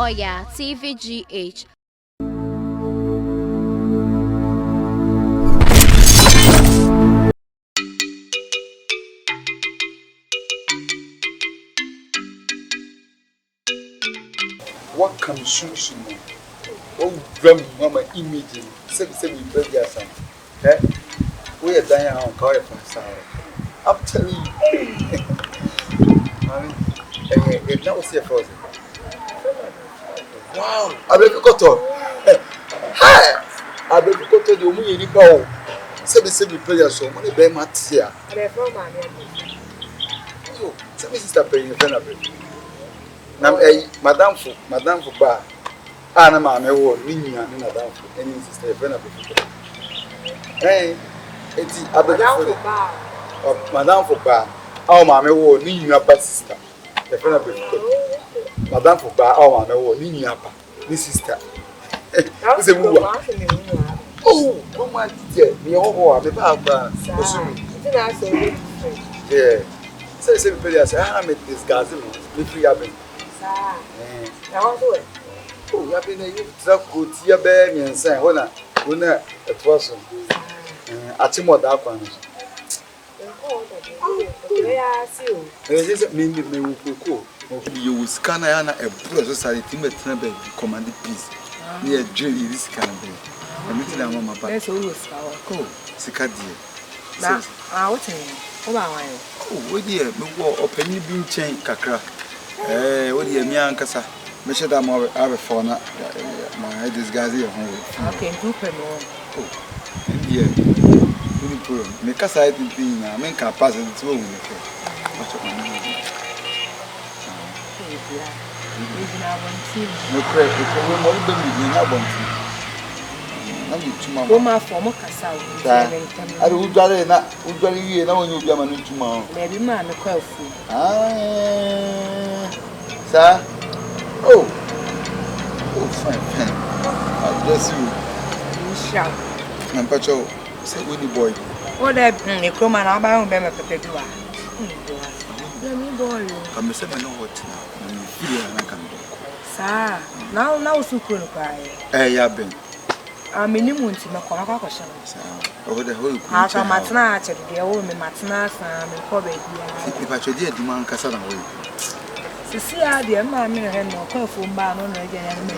Oyaa Tvgh. What can soon? Oh, drum, mama, immediately. Say, we beg your son. Eh? We are dying on car for I'm telling you. It's not what's your first. Wow, I beg you, Cotton. Hi, I beg you, Cotton, you mean you go. Say, we pray your soul, money, bear mats here. Oh, say, Sister Penny, Nam Madame for bar. Anna, mamma, or Nina, and Madame for any sister, friend. Hey, it's a Madame for bar. Our mamma, or Nina, sister. The friend of Madame for bar, our mamma, or Nina, this sister. Oh, my dear, me all the bar. Yeah. Say, I met this cousin, if we have been. Oh, you have been a youth good year baby and say, when a person at him what that one. You will scan a society to command the peace. Near Jelly, this kind of thing. I'm meeting a mama, but that's always our SIkA dear. Oh, dear, no war or penny being chained, Kakra. What do you mean, Ankasa? Make sure that I'm a phone. My disguise here. Okay, oh, yeah. Make a side in thing. I make a pass in the room. No credit, it's more than we have one. Goma for Mocasa. I would rather not, would rather you know when you be a man tomorrow. Maybe man, a coffee. Ah, sir. Oh, fine. I bless you. You shall. And Pacho, say, Winnie boy. What a crowman, I'll buy on them at the Pedua. Come, say, I know what now. Sir, now, so cool cry. Eh, I've been. I'm in the moon to my question. Over the whole country, Matna, the old Matna, and Kobe. If I should demand Cassandra. Cecilia, dear mammy, and no call for man on again.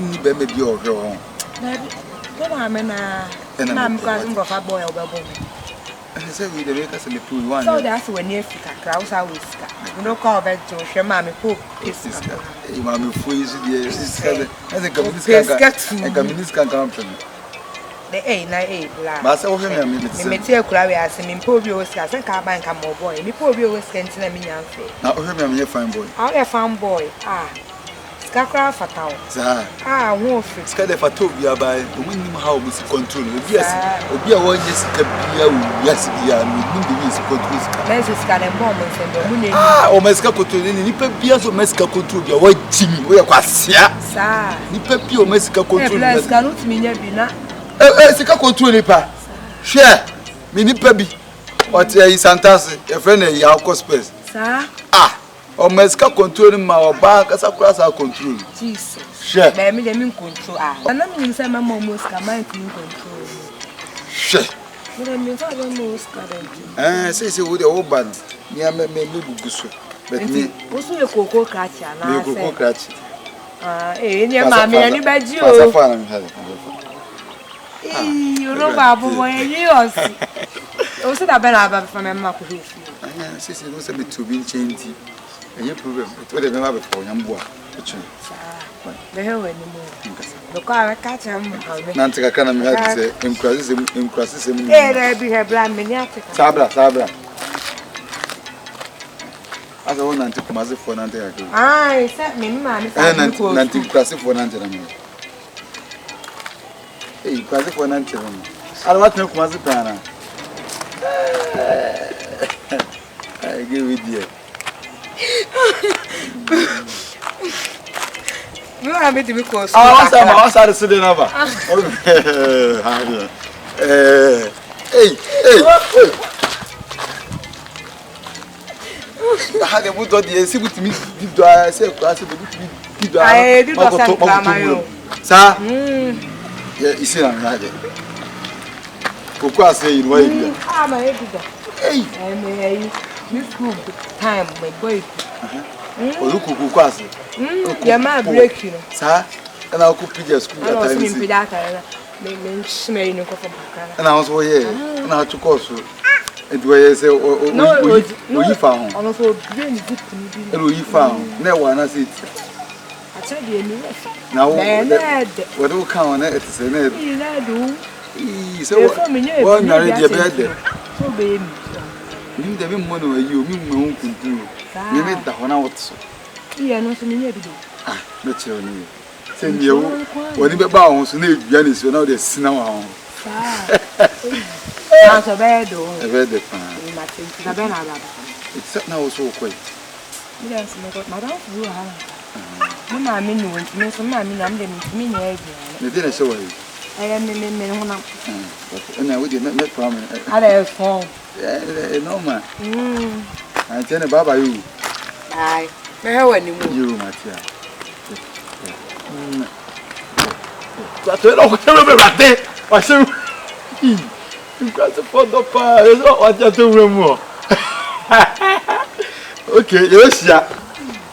You better be your own. I'm I'm cousin of a boy or baby. I said, we make us a little one. So that's when you think a crowd are with SIkA. No call back to share mammy poop. It's mammy for you, yes. I think communist can come from the A98. But I was a material crowd as an improvious as a car bank and more boy. And before we were sent to me, now, I'm a fine boy. I'm a fine boy. Ah. Scacra fatal. Ah, wolf, it's kind of a two year by the winning how we control. Yes, be a one yes, we control. Mrs. Cannon Bombers and the winning. Ah, or Mesca control any Pepias or Mesca control your white Jimmy. We are quite yeah, sir. Nipepi or Mesca control. Let's cannot mean Yabina. SIkA control it. Share, Mini Pebby. What is fantastic? A friend of your space. Sir. Ah. O mesika controlling my bank as a class I control. Jesus. Share. Baby, they mean control. Ah. And I mean, say my mom mesika mind control. Share. But I mean, I don't know mesika. Say with the old band. Me I me buguso. But me. What's your cocoa catch? Me cocoa catch. Ah, your mommy any bad you. Pass a fan you know, Babu, you also that better from a map. I say, don't say me to be changed. Any problem? It would have been for Yeboah. The hell anymore. The car catch him. Nancy can have in crisis. There be her blind miniature. Sabra. I don't want to KUMASI for Nancy. I said, me, man, Nancy classic for Nancy. Hey, classic for Nancy. I don't want to KUMASI plan. I give it here. You are meeting me close. I want to see the number. Hey. how the wood the see with me do I say class do I did not send Grandma. Sir, yeah, you see, I'm right there. KWAKU say, why? I'm a editor. Hey, this group time, my boy. Oh, look, KWAKU. Your man break you, sir, and I'll cook your school. I was in Pidata, they smell no coffee. And I was here, and I took also. It was no, we found. And also, we found. No one has it. I tell you, now, what do count it? It's a net. So, one married your bed. So, baby, you didn't want to you could do. You made the one out. Yeah, no, something you do. Ah, not your name. Send you when you bounce, and Yanis, you know, the snow. That's a bad door. A bad fan. It's now so quick. Yes, Madame, you have. I mean, you went to me, some mammy, I'm the miniature. The dinner so well. I am in and I would make from it. I have phone. No, man. I tell you, Baba, you. I know you, my dear. But I don't remember that day. I said, you got to put the fire. It's not what you do anymore. Okay, yes, yeah.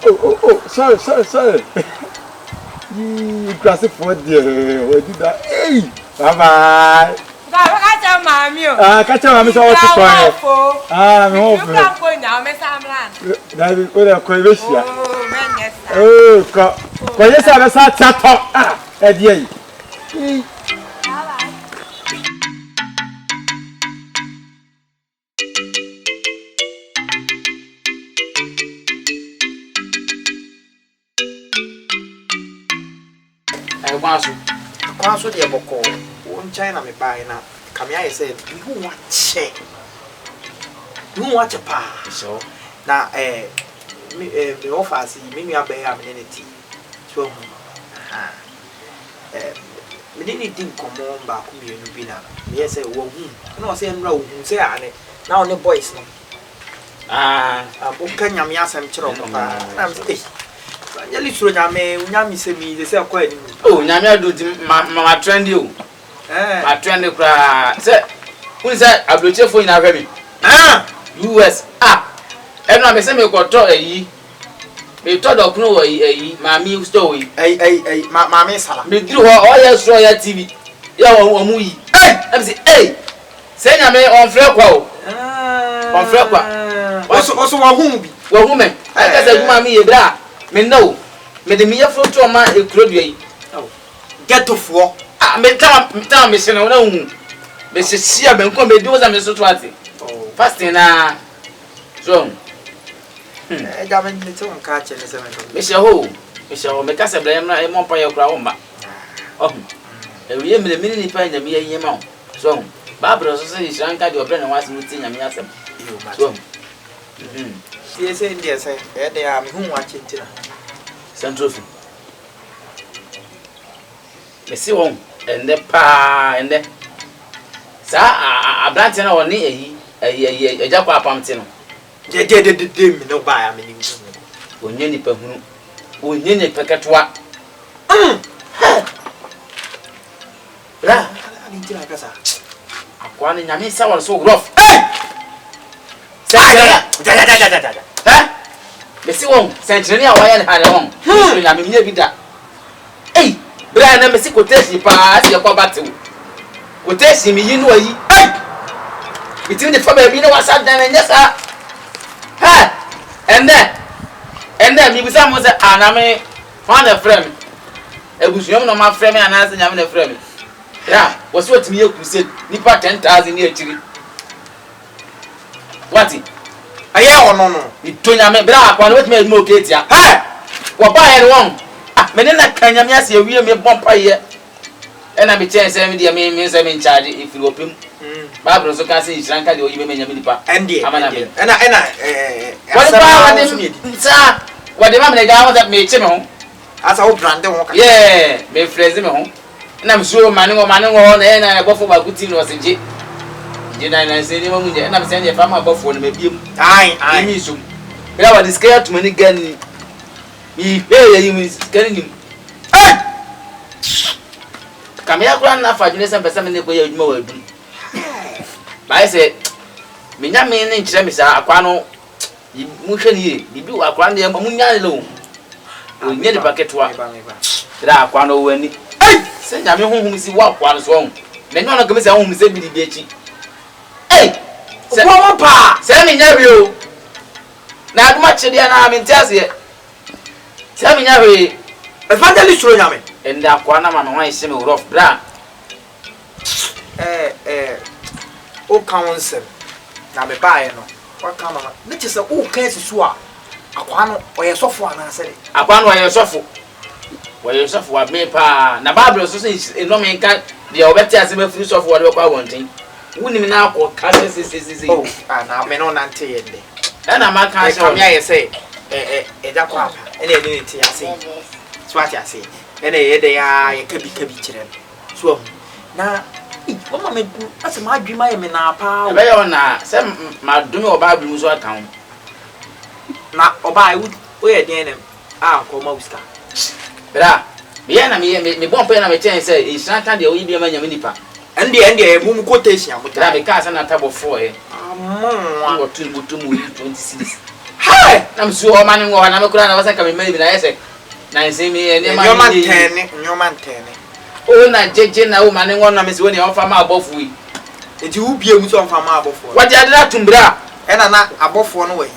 Oh, sorry. You got to put the what did that? Hey, bye. Catch your mommy, so what's the point? No, you can't go now, Miss Amlan. That is what I'm calling. Oh, man, yes. Oh, God. Well, yes, I was at top. Eddie. KWAKU the Boko, one China me buy now. Kamia said, you want check. You want a pa. So now, me offers, maybe I bear amenity. So, me didn't think come on back to me in Bina. Yes, I won't. No, say, no, say, now the boys. I'm Yamias and Chiroma. I'm saying. You listen to me. Nyami say me. They say quite. Oh, Nyami do my trend you. My trend you cry. Say, who is that? I believe for in a very. US. And I say me got to ye. Me told of no way. Mammy story. Mammy Salah. Me do Oyaa TV. You movie. I'm say, hey. Say Nyami on Flakwa. On Flakwa. Also, a woman. I guess a mammy bra. Me no. Me the me flow to a man a crowd. Get to four. Me tell me, Senna, no. Mrs. Sia, me come, me do as I'm so twenty. Fasting now. So, I got a little catch in the 7. Mr. Ho, Mr. Make us a blame, a more by your crown. Oh, a real minute pay the mere amount. So, Barbara says, I can't do a plan was meeting and me. So, yes, they are whom watching dinner. ASANTROFIE. Me see one and the pa and the sa a plantain or near a japa pumpkin. They did no buy. I mean, when you nip a who, when you nip a catwa. I need to like us. I want in a miss someone so rough. Me see one century away and had a home. I mean, maybe that. Hey, Brian, I'm a sick quotation pass your battle. Quotation me, you know, between the family, you know what's up, and yes, and then, me with some was an found a friend. A bush young no my friend and answering having a friend. Yeah, was what me you said, Nipa 10,000 year chili. What it? No. It told me, Bra, one with me, more kids. Hey, what buy anyone? Menina can you see a real me bumper here? And I be chance 70 means I'm in charge if you open. Barbara so can see Shanka, you even a minipa. And I, what the mamma that made him as a brand. Yeah, may phrase him home. And I'm sure Manu on and I go for my good team was a J. Did I say, and I'm saying if I'm above one, maybe I miss you. ya wa discare to many gani mi hey you is gani him eh kamia kura na fa dwene sem pesa me ne ko ya adwuma wa adum ba say me nya me ne nkyere me sa akwa no mu hwe ne bibi akwa ne mu nya le o nya de paketwa da akwa no wani eh se nya me honhum si wa akwa no so on me nya no keme se honhum se bi di echi eh se wo pa se me nya bi o na aduma chede na me ntiase se me nya bi evangelist ro nya me enda akwa na ma no wan se me rough bra o counsel na me bae no wa kama na che se o kan sisu a akwa no oye sofo ana se akwa no oye sofo wa me pa na bible so se no me kan de obeti ase be free sofo wa de kwa wonten wuni na akọ ka se oh na me no na nte yende na ma kan se o ya say da kwa apa ene ene nte ya say so ati ase ene ye de ya ye kabi kire so na mama me ase ma adwuma ye me na pa be yo na se ma dumi o bible mu so account na oba wo ye den nem a ko ma uska bra me na me bon pe na me chen say instant de o yibi ma nyame nipa ende mu quotation amutra be ka na table 4 eh amon ngo tun butum 26 hai na msu o mane ngo na me kura na wasa ka me mali na yese na nse me ene ma nyoma ntene o na jeje na o mane ngo na me se woni o fa ma abofu yi enti wo bie mu so on fa ma abofo wadi adira tumbra ena na abofo no wahi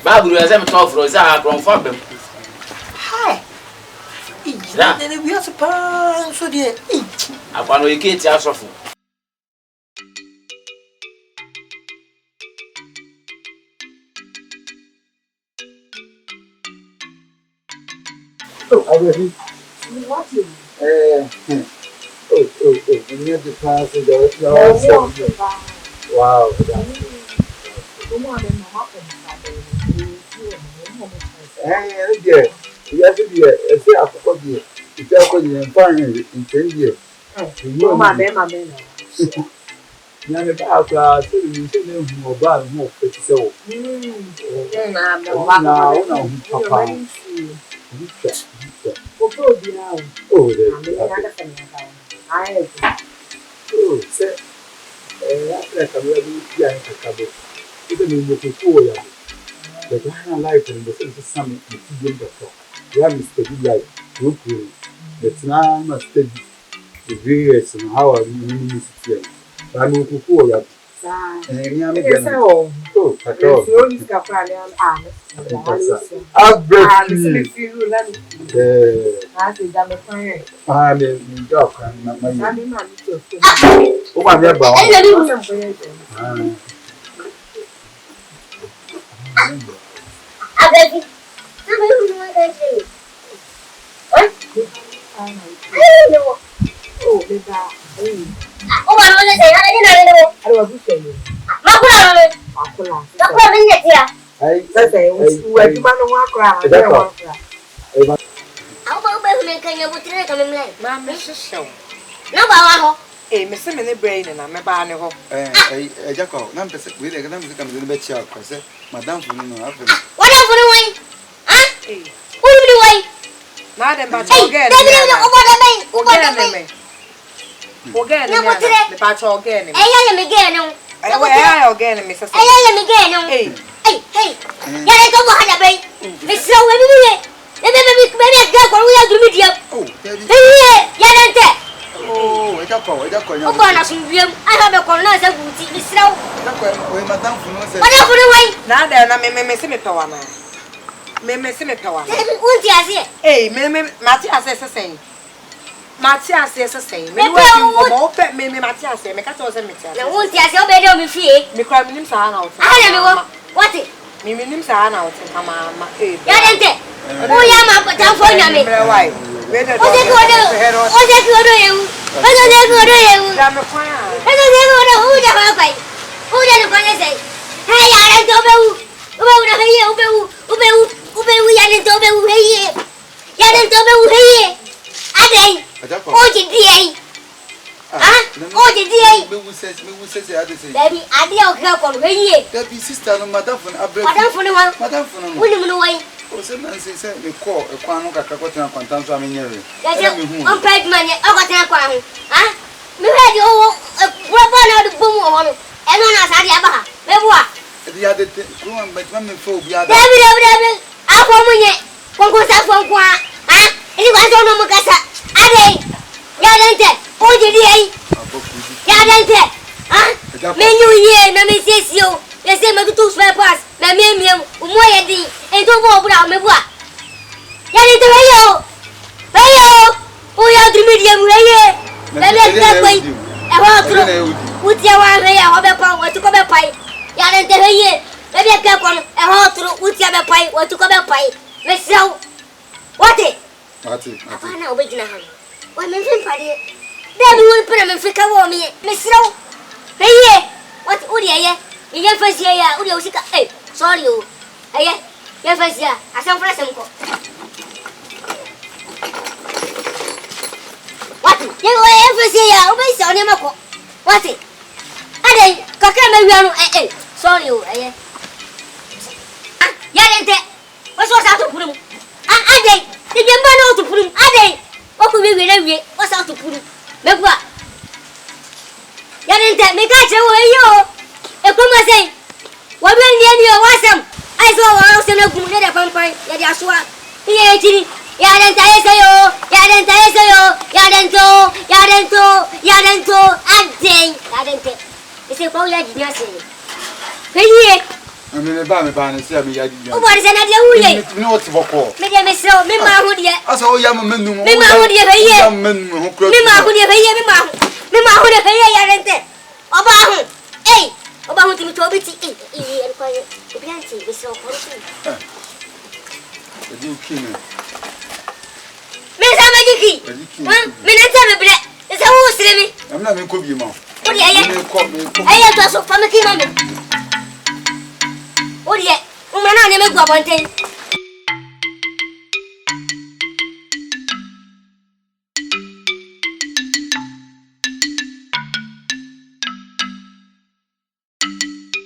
baburu ya se me to fro za akronfo bem hai ina ne wi aspa so de akwa no yeketi asofo I will watching. You need to pass it. Wow. You have to be a say, I forgot you. If you are going to find in 10 years, you my man. None about our children more bad, more pretty so. Matias is saying, me open me Matias, me cat was a meter. The wound yes, your bed on fee. Me cry me names are out. I don't know what it. Me names are out. Mamma, Yadente. Oyaa, but I'm for you. Why? What they go to you? What do they go to you? I'm a choir. What do they go to who the hell? Who the going to say? Hey, I don't know. will say, I say, baby, I didn't help on here. that be sister, madam for a Madam for the one, madam for no William away. Someone says, me call a quanoka cacotan content from in here. I'm paid money, I got a crown. Huh? Me had you a rubber out of boom on it. And on us, I have a Yeboah. The other woman, but women phobia. David, I'll come in it. One goes up from Qua. Huh? It was on Mocassa. Ade, Yadente, OHINIA, Yadente. Huh? Menu here, no misses you. They say, my two spare parts, my medium, Moyadi, and two more brown, me what? Yadente, Rayo, Oyaa the medium, Rayo. Let's wait. I want to put your one here, or the power to come a pie. Yadente, here. Let me get one, I want to put your pie, or to come a pie. Let's go. What it? What it? I don't know, big now. Why, my friend, then we will put him in Fika for me, Miss Suro. Hey, what Oyaa? You get first year, SIkA. Hey, sorry, you. Hey, you first year. I saw for some. What? You go first year, obey son him. What it? Ade, Kakama, hey, sorry, you. Hey, Yadente. What's out to put him? Ade, the young man out to put him. Ade, what will we be? What's out to put him? Megua. Yadente, make a show you. A KUMASI. What will you awesome? I saw a house in a good vampire. Yadasua. Yadenti, Yadento, and day. Yadente. It's a poor Yadina. Hey, I mean, a ban, and say, me, what is another way? No, it's vocal. Maybe I may show me my hood yet. I saw young men who Mima men who would have Yadente. About hey. About to be told it and quiet. The plenty is so quality. You king. Miss Amaki, Minata, it's a whole slimmy. I'm not in Kobe mouth. What I have to also from the king. Oh, yeah, woman, I never go one thing.